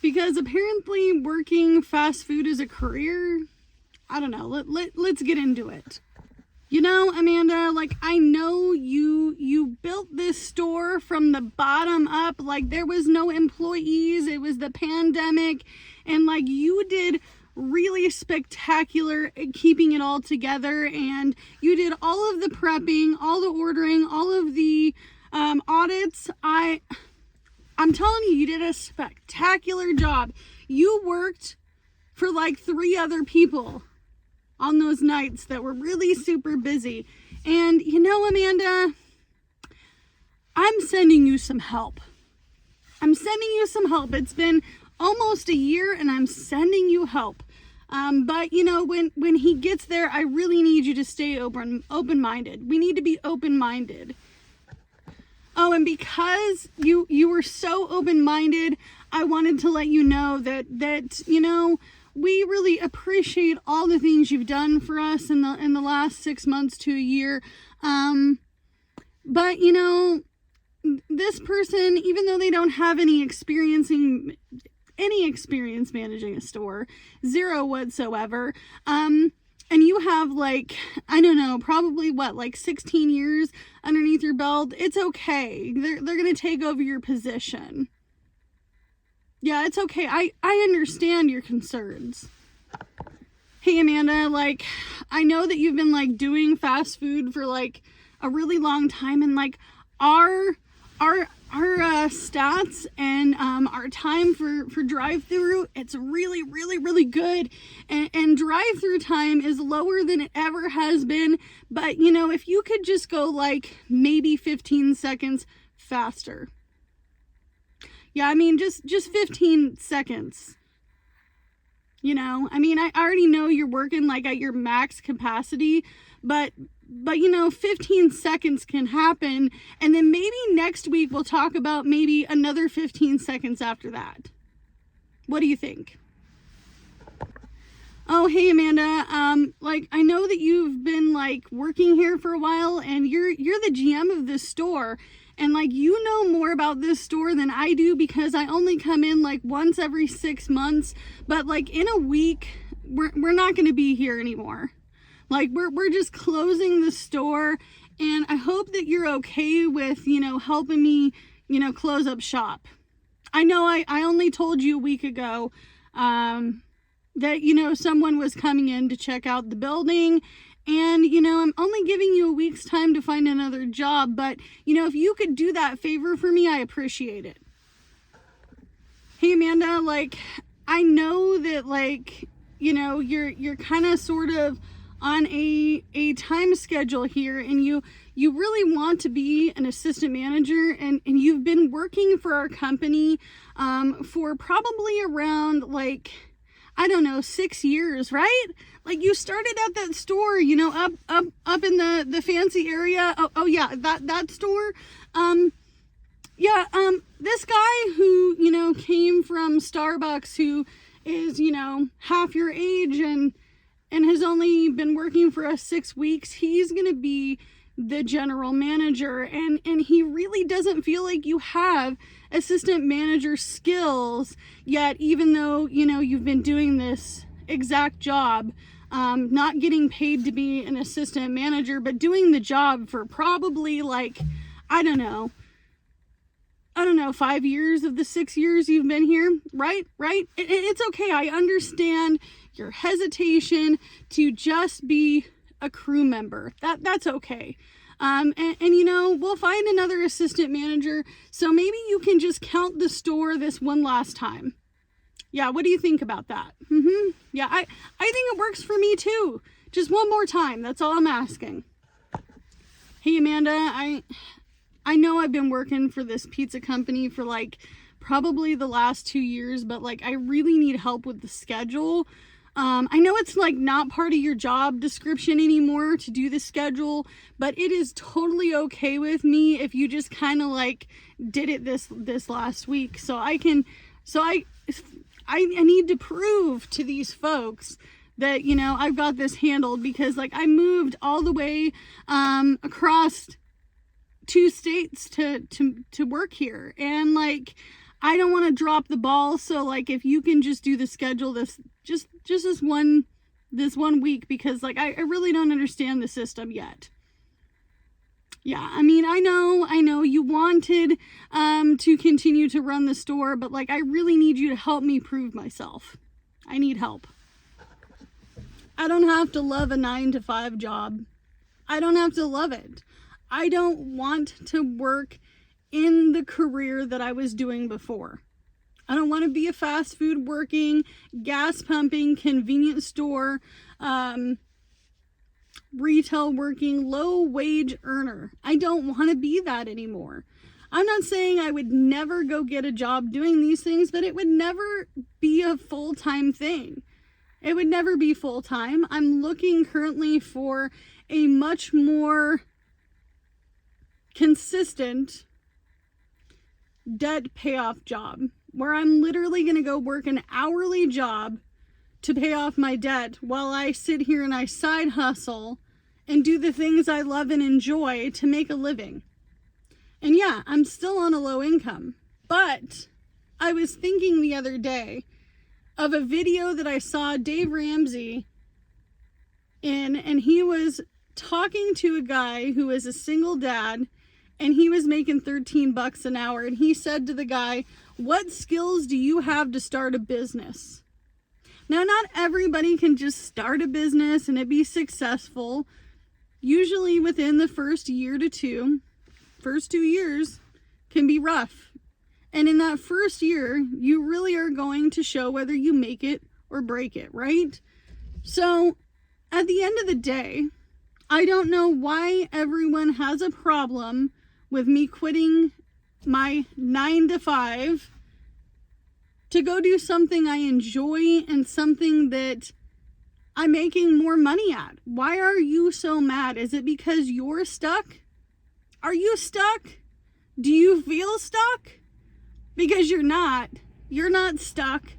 because apparently working fast food is a career. I don't know. Let's get into it. You know, Amanda, like, I know you built this store from the bottom up. Like, there was no employees. It was the pandemic. And, like, you did really spectacular at keeping it all together. And you did all of the prepping, all the ordering, all of the audits. I'm telling you, you did a spectacular job. You worked for, like, 3 other people on those nights that were really super busy. And you know, Amanda, I'm sending you some help. It's been almost a year and I'm sending you help. But you know, when he gets there, I really need you to stay open-minded. We need to be open-minded. Oh, and because you were so open-minded, I wanted to let you know that you know, we really appreciate all the things you've done for us in the last 6 months to a year. But you know, this person, even though they don't have any experience managing a store, 0 whatsoever, and you have, like, I don't know, probably what, like 16 years underneath your belt, it's okay. They're going to take over your position. Yeah, it's okay. I understand your concerns. Hey, Amanda, like, I know that you've been, like, doing fast food for, like, a really long time, and, like, our stats and our time for drive-through, it's really, really, really good. And drive-through time is lower than it ever has been. But, you know, if you could just go, like, maybe 15 seconds faster. Yeah, I mean, just 15 seconds. You know, I mean, I already know you're working, like, at your max capacity, but you know, 15 seconds can happen, and then maybe next week we'll talk about maybe another 15 seconds after that. What do you think? Oh, hey, Amanda, like, I know that you've been, like, working here for a while, and you're the GM of this store, and, like, you know more about this store than I do because I only come in, like, once every 6 months, but, like, in a week, we're not going to be here anymore. Like, we're just closing the store, and I hope that you're okay with, you know, helping me, you know, close up shop. I know I only told you a week ago that, you know, someone was coming in to check out the building, and, you know, I'm only giving you a week's time to find another job, but, you know, if you could do that favor for me, I appreciate it. Hey, Amanda, like, I know that, like, you know, you're kind of sort of on a time schedule here, and you really want to be an assistant manager, and you've been working for our company for probably around, like, I don't know, 6 years, right? Like, you started at that store, you know, up in the fancy area. Oh yeah, that store. This guy who, you know, came from Starbucks, who is, you know, half your age and has only been working for us 6 weeks, he's going to be the general manager. And he really doesn't feel like you have assistant manager skills yet, even though, you know, you've been doing this exact job, not getting paid to be an assistant manager, but doing the job for probably, like, I don't know, 5 years of the 6 years you've been here, right? It's okay. I understand your hesitation to just be a crew member. That's okay. And you know, we'll find another assistant manager, so maybe you can just count the store this one last time. Yeah, what do you think about that? Yeah, I think it works for me too. Just one more time, that's all I'm asking. Hey, Amanda, I know I've been working for this pizza company for, like, probably the last 2 years, but, like, I really need help with the schedule. I know it's, like, not part of your job description anymore to do the schedule, but it is totally okay with me if you just kind of, like, did it this last week. I need to prove to these folks that, you know, I've got this handled, because, like, I moved all the way across 2 states to work here, and, like, I don't want to drop the ball. So like, if you can just do the schedule just this one week, because like, I really don't understand the system yet. Yeah, I mean, I know you wanted to continue to run the store, but like, I really need you to help me prove myself. I need help. I don't have to love a 9-to-5 job. I don't have to love it. I don't want to work in the career that I was doing before. I don't want to be a fast food working, gas pumping, convenience store, retail working, low wage earner. I don't want to be that anymore. I'm not saying I would never go get a job doing these things, but it would never be a full-time thing. It would never be full-time. I'm looking currently for a much more consistent debt payoff job, where I'm literally going to go work an hourly job to pay off my debt while I sit here and I side hustle and do the things I love and enjoy to make a living. And yeah, I'm still on a low income, but I was thinking the other day of a video that I saw Dave Ramsey in, and he was talking to a guy who is a single dad, and he was making $13 an hour. And he said to the guy, "What skills do you have to start a business?" Now, not everybody can just start a business and it be successful. Usually within the first 2 years can be rough. And in that first year, you really are going to show whether you make it or break it, right? So at the end of the day, I don't know why everyone has a problem with me quitting my 9-to-5 to go do something I enjoy and something that I'm making more money at. Why are you so mad? Is it because you're stuck? Are you stuck? Do you feel stuck? Because you're not. You're not stuck.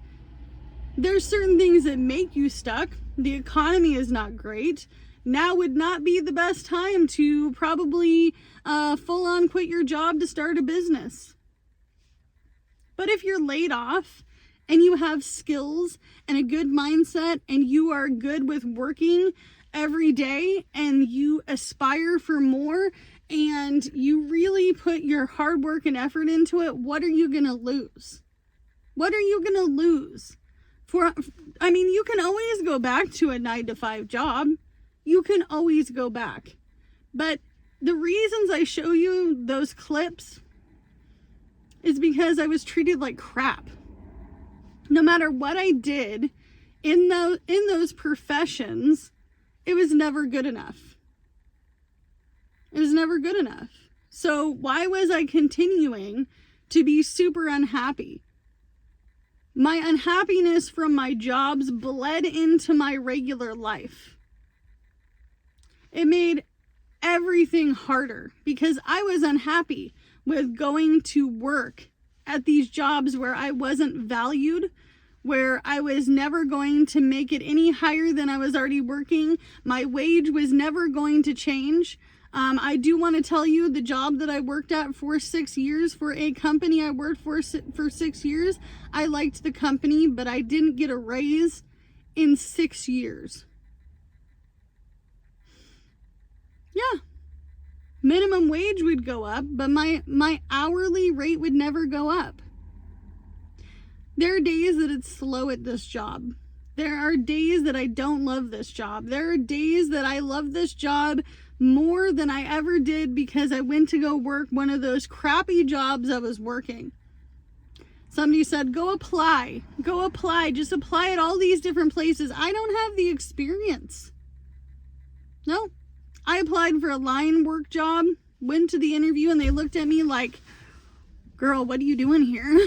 There's certain things that make you stuck. The economy is not great. Now would not be the best time to probably full on quit your job to start a business. But if you're laid off and you have skills and a good mindset and you are good with working every day and you aspire for more and you really put your hard work and effort into it, what are you going to lose? What are you going to lose? I mean, you can always go back to a 9-to-5 job. You can always go back. But the reasons I show you those clips is because I was treated like crap. No matter what I did in those professions, it was never good enough. It was never good enough. So why was I continuing to be super unhappy? My unhappiness from my jobs bled into my regular life. It made everything harder because I was unhappy with going to work at these jobs where I wasn't valued, where I was never going to make it any higher than I was already working. My wage was never going to change. I do want to tell you, the job that I worked at for 6 years, for a company I worked for 6 years, I liked the company, but I didn't get a raise in 6 years. Yeah. Minimum wage would go up, but my hourly rate would never go up. There are days that it's slow at this job. There are days that I don't love this job. There are days that I love this job more than I ever did because I went to go work one of those crappy jobs I was working. Somebody said, go apply, just apply at all these different places. I don't have the experience. No. I applied for a line work job, went to the interview, and they looked at me like, girl, what are you doing here?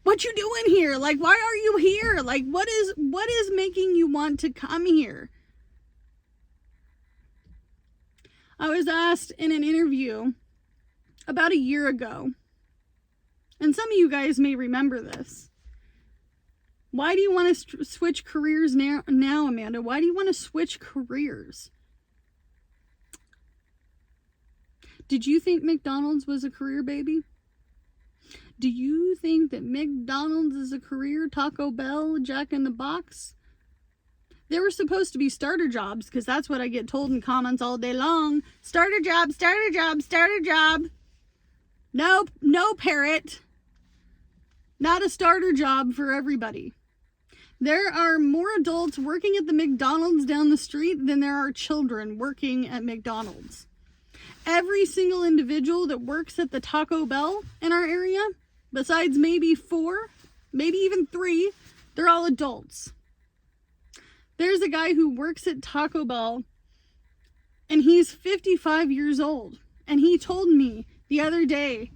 What you doing here? Like, why are you here? Like, what is making you want to come here? I was asked in an interview about a year ago, and some of you guys may remember this. Why do you want to switch careers now, Amanda? Why do you want to switch careers? Did you think McDonald's was a career baby? Do you think that McDonald's is a career? Taco Bell, Jack in the Box? They were supposed to be starter jobs, because that's what I get told in comments all day long. Starter job, starter job, starter job. Nope, no, parrot. Not a starter job for everybody. There are more adults working at the McDonald's down the street than there are children working at McDonald's. Every single individual that works at the Taco Bell in our area, besides maybe 4, maybe even 3, they're all adults. There's a guy who works at Taco Bell, and he's 55 years old. And he told me the other day,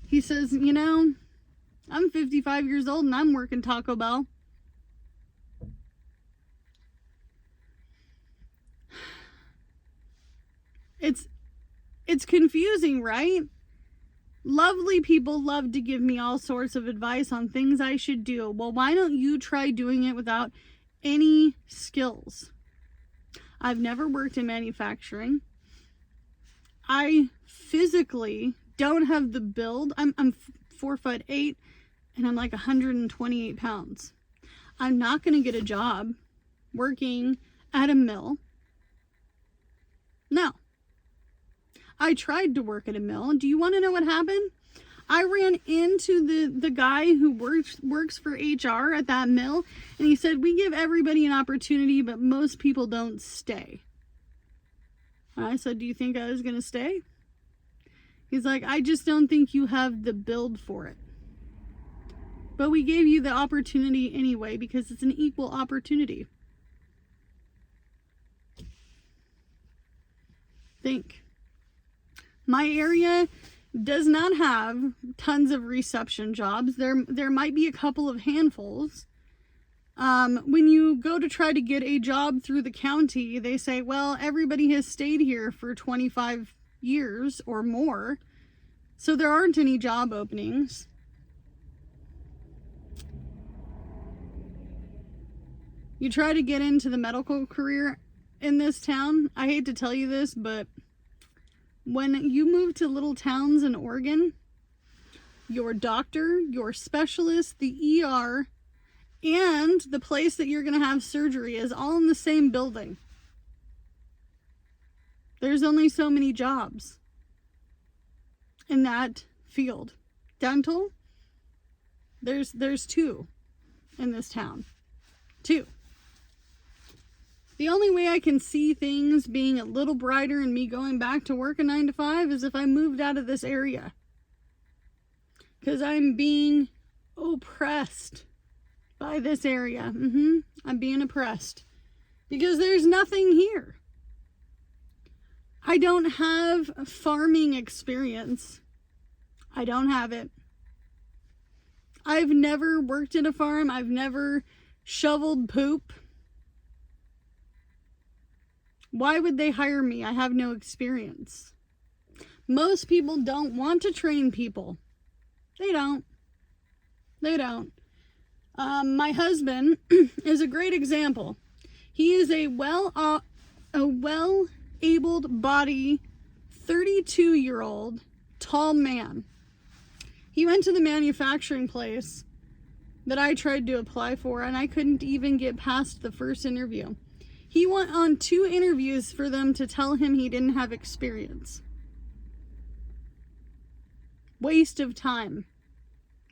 he says, you know, I'm 55 years old and I'm working Taco Bell. It's confusing, right? Lovely people love to give me all sorts of advice on things I should do. Well, why don't you try doing it without any skills? I've never worked in manufacturing. I physically don't have the build. I'm 4'8" and I'm like 128 pounds. I'm not going to get a job working at a mill. No. I tried to work at a mill. Do you want to know what happened? I ran into the guy who works for HR at that mill, and he said, we give everybody an opportunity, but most people don't stay. And I said, do you think I was going to stay? He's like, I just don't think you have the build for it. But we gave you the opportunity anyway, because it's an equal opportunity. Think. My area does not have tons of reception jobs. There might be a couple of handfuls. When you go to try to get a job through the county, they say, well, everybody has stayed here for 25 years or more, so there aren't any job openings. You try to get into the medical career in this town. I hate to tell you this, but when you move to little towns in Oregon, your doctor, your specialist, the ER, and the place that you're going to have surgery is all in the same building. There's only so many jobs in that field. Dental, there's 2 in this town. 2. The only way I can see things being a little brighter and me going back to work a 9 to 5 is if I moved out of this area. Because I'm being oppressed by this area. I'm being oppressed. Because there's nothing here. I don't have farming experience. I don't have it. I've never worked in a farm. I've never shoveled poop. Why would they hire me? I have no experience. Most people don't want to train people. They don't. My husband is a great example. He is a well-abled body, 32-year-old tall man. He went to the manufacturing place that I tried to apply for, and I couldn't even get past the first interview. He went on 2 interviews for them to tell him he didn't have experience. Waste of time.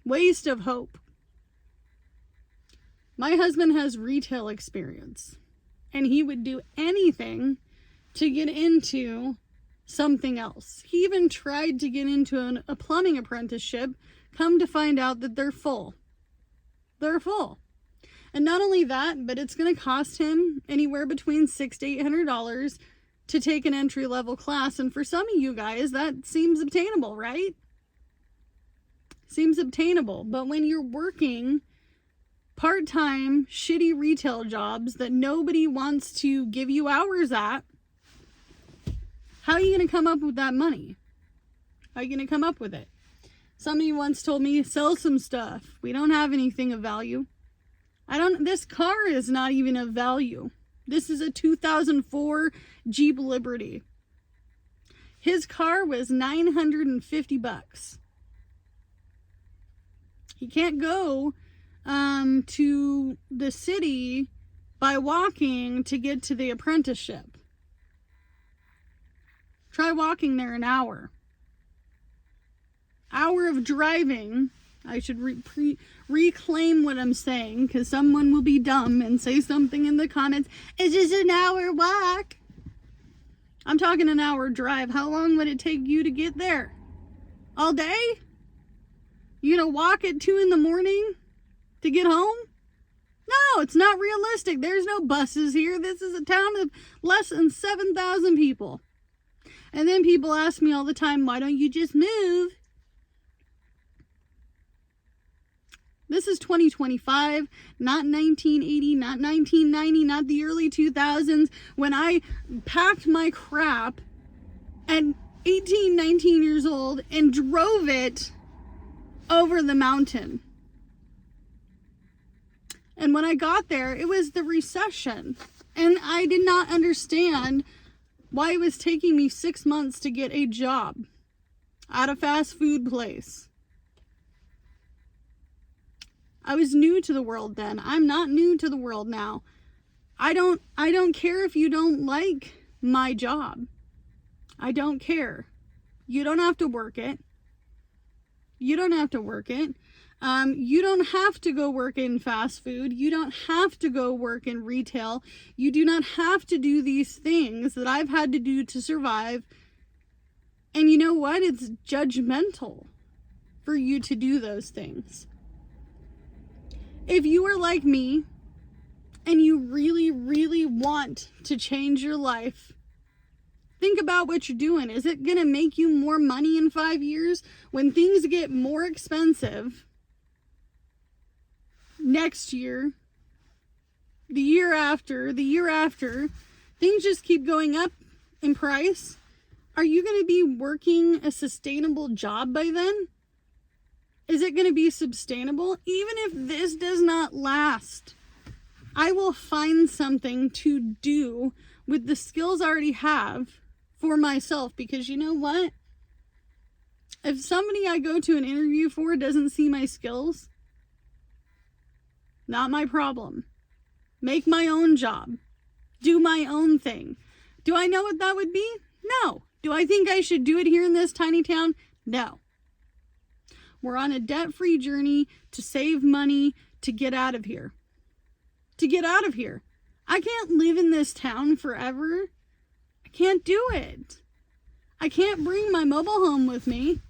Waste of hope. My husband has retail experience, and he would do anything to get into something else. He even tried to get into a plumbing apprenticeship, come to find out that they're full. They're full. And not only that, but it's going to cost him anywhere between $600 to $800 to take an entry-level class. And for some of you guys, that seems obtainable, right? Seems obtainable. But when you're working part-time, shitty retail jobs that nobody wants to give you hours at, how are you going to come up with that money? How are you going to come up with it? Somebody once told me, sell some stuff. We don't have anything of value. This car is not even of value. This is a 2004 Jeep Liberty. His car was $950. He can't go to the city by walking to get to the apprenticeship. Try walking there an hour. Hour of driving. I should reclaim what I'm saying, because someone will be dumb and say something in the comments. It's just an hour walk. I'm talking an hour drive. How long would it take you to get there? All day? You gonna walk at 2 a.m. to get home? No, it's not realistic. There's no buses here. This is a town of less than 7,000 people. And then people ask me all the time, why don't you just move? This is 2025, not 1980, not 1990, not the early 2000s, when I packed my crap at 18, 19 years old and drove it over the mountain. And when I got there, it was the recession. And I did not understand why it was taking me 6 months to get a job at a fast food place. I was new to the world then. I'm not new to the world now. I don't care if you don't like my job. I don't care. You don't have to work it. You don't have to work it. You don't have to go work in fast food. You don't have to go work in retail. You do not have to do these things that I've had to do to survive. And you know what? It's judgmental for you to do those things. If you are like me and you really, really want to change your life, think about what you're doing. Is it going to make you more money in 5 years when things get more expensive next year, the year after, things just keep going up in price? Are you going to be working a sustainable job by then? Is it going to be sustainable? Even if this does not last, I will find something to do with the skills I already have for myself, because you know what? If somebody I go to an interview for doesn't see my skills, not my problem. Make my own job. Do my own thing. Do I know what that would be? No. Do I think I should do it here in this tiny town? No. We're on a debt-free journey to save money to get out of here. To get out of here. I can't live in this town forever. I can't do it. I can't bring my mobile home with me.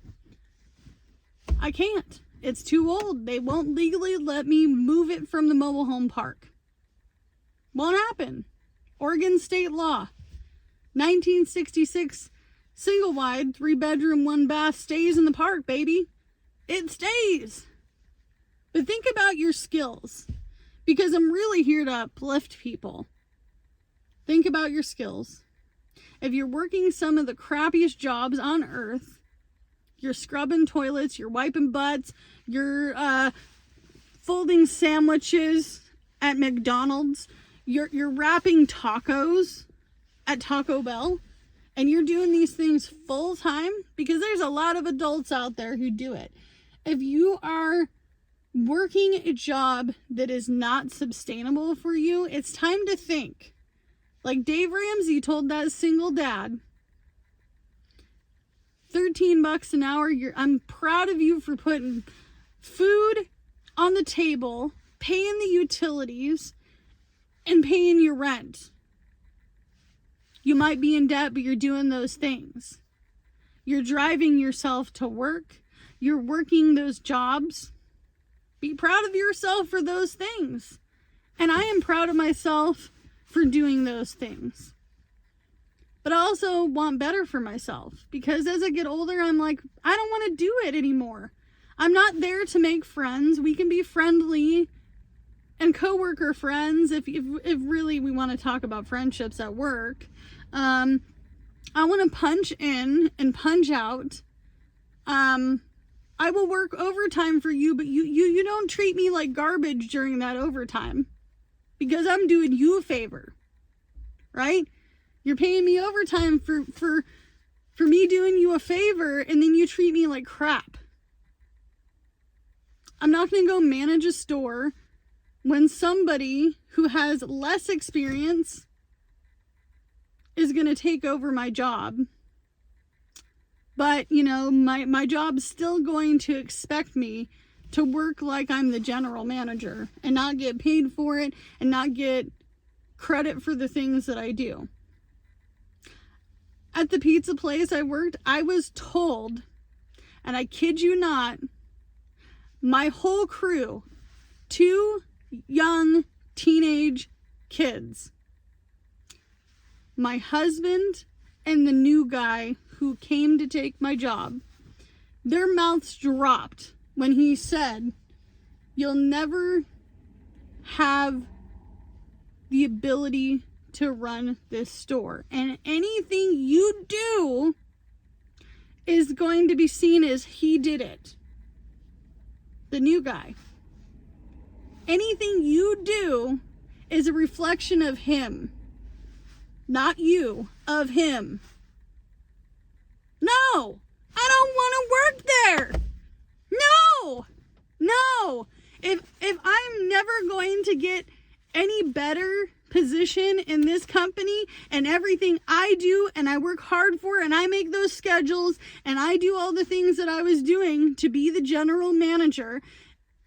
I can't. It's too old. They won't legally let me move it from the mobile home park. Won't happen. Oregon state law. 1966 single wide, 3-bedroom, 1-bath stays in the park, baby. It stays. But think about your skills, because I'm really here to uplift people. Think about your skills. If you're working some of the crappiest jobs on earth, you're scrubbing toilets, you're wiping butts, you're folding sandwiches at McDonald's, you're wrapping tacos at Taco Bell, and you're doing these things full time, because there's a lot of adults out there who do it. If you are working a job that is not sustainable for you, it's time to think. Like Dave Ramsey told that single dad, $13 an hour. I'm proud of you for putting food on the table, paying the utilities, and paying your rent. You might be in debt, but you're doing those things. You're driving yourself to work. You're working those jobs. Be proud of yourself for those things. And I am proud of myself for doing those things. But I also want better for myself, because as I get older, I'm like, I don't want to do it anymore. I'm not there to make friends. We can be friendly and coworker friends if really we want to talk about friendships at work. I want to punch in and punch out. I will work overtime for you, but you don't treat me like garbage during that overtime, because I'm doing you a favor, right? You're paying me overtime for me doing you a favor, and then you treat me like crap. I'm not going to go manage a store when somebody who has less experience is going to take over my job. But, my job's still going to expect me to work like I'm the general manager and not get paid for it and not get credit for the things that I do. At the pizza place I worked, I was told, and I kid you not, my whole crew, 2 young teenage kids, my husband and the new guy who came to take my job, their mouths dropped when he said, "You'll never have the ability to run this store. And anything you do is going to be seen as he did it." The new guy. Anything you do is a reflection of him. Not you, of him. No! I don't want to work there! No! No! If I'm never going to get any better position in this company, and everything I do and I work hard for and I make those schedules and I do all the things that I was doing to be the general manager,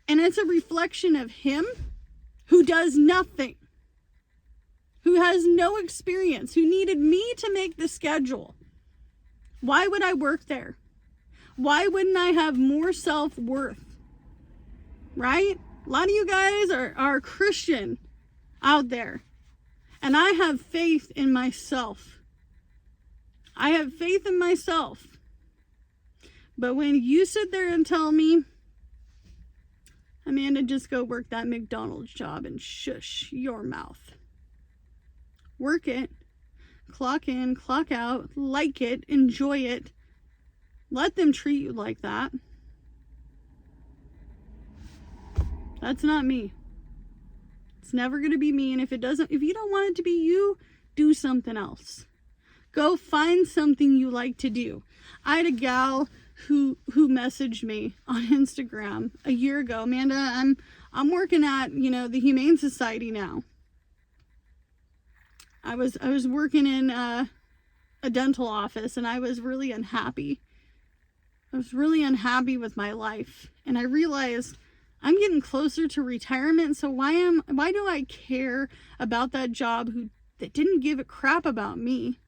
and it's a reflection of him who does nothing, who has no experience, who needed me to make the schedule, why would I work there? Why wouldn't I have more self-worth? Right? A lot of you guys are Christian out there. And I have faith in myself. I have faith in myself. But when you sit there and tell me, "Amanda, just go work that McDonald's job and shush your mouth." Work it. Clock in, clock out, like it, enjoy it. Let them treat you like that. That's not me. It's never going to be me. And if you don't want it to be you, do something else. Go find something you like to do. I had a gal who messaged me on Instagram a year ago. "Amanda, I'm working at, the Humane Society now." I was working in a dental office, and I was really unhappy. I was really unhappy with my life, and I realized I'm getting closer to retirement, so why do I care about that job that didn't give a crap about me?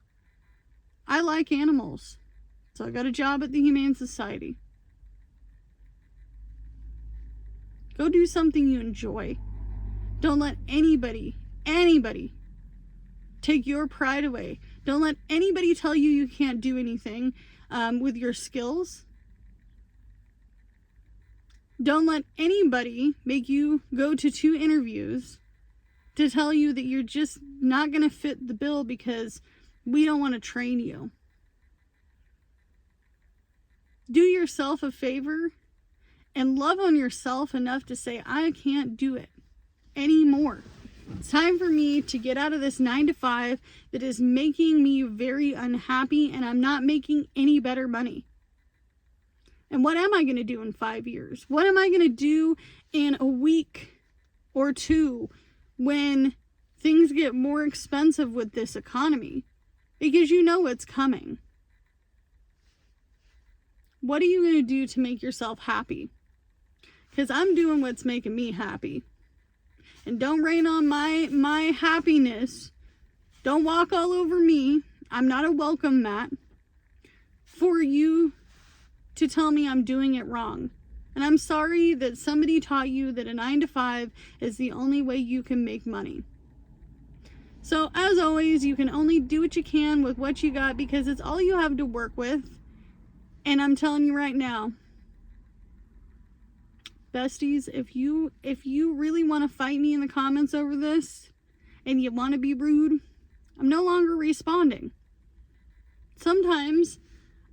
I like animals, so I got a job at the Humane Society. Go do something you enjoy. Don't let anybody take your pride away. Don't let anybody tell you you can't do anything with your skills. Don't let anybody make you go to 2 interviews to tell you that you're just not going to fit the bill because we don't want to train you. Do yourself a favor and love on yourself enough to say, "I can't do it anymore. It's time for me to get out of this 9-to-5 that is making me very unhappy, and I'm not making any better money. And what am I going to do in 5 years? What am I going to do in a week or 2 when things get more expensive with this economy?" Because you know it's coming. What are you going to do to make yourself happy? Because I'm doing what's making me happy. And don't rain on my happiness. Don't walk all over me. I'm not a welcome mat for you to tell me I'm doing it wrong. And I'm sorry that somebody taught you that a 9-to-5 is the only way you can make money. So as always, you can only do what you can with what you got because it's all you have to work with. And I'm telling you right now, besties, if you really want to fight me in the comments over this and you want to be rude, I'm no longer responding. Sometimes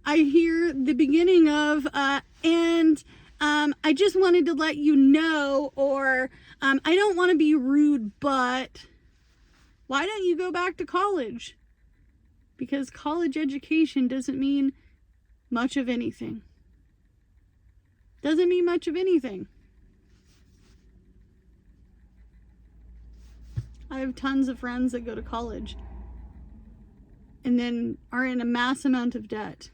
I hear the beginning of I just wanted to let you know, or I don't want to be rude, but why don't you go back to college? Because college education doesn't mean much of anything. Doesn't mean much of anything. I have tons of friends that go to college and then are in a mass amount of debt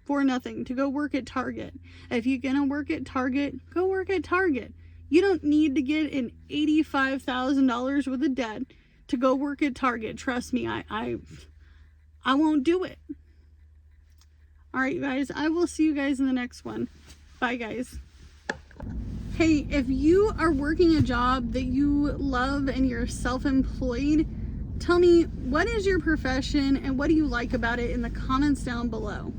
for nothing to go work at Target. If you're gonna work at Target, go work at Target. You don't need to get in $85,000 worth of debt to go work at Target. Trust me, I won't do it. All right, you guys, I will see you guys in the next one. Bye, guys. Hey, if you are working a job that you love and you're self-employed, tell me, what is your profession and what do you like about it in the comments down below.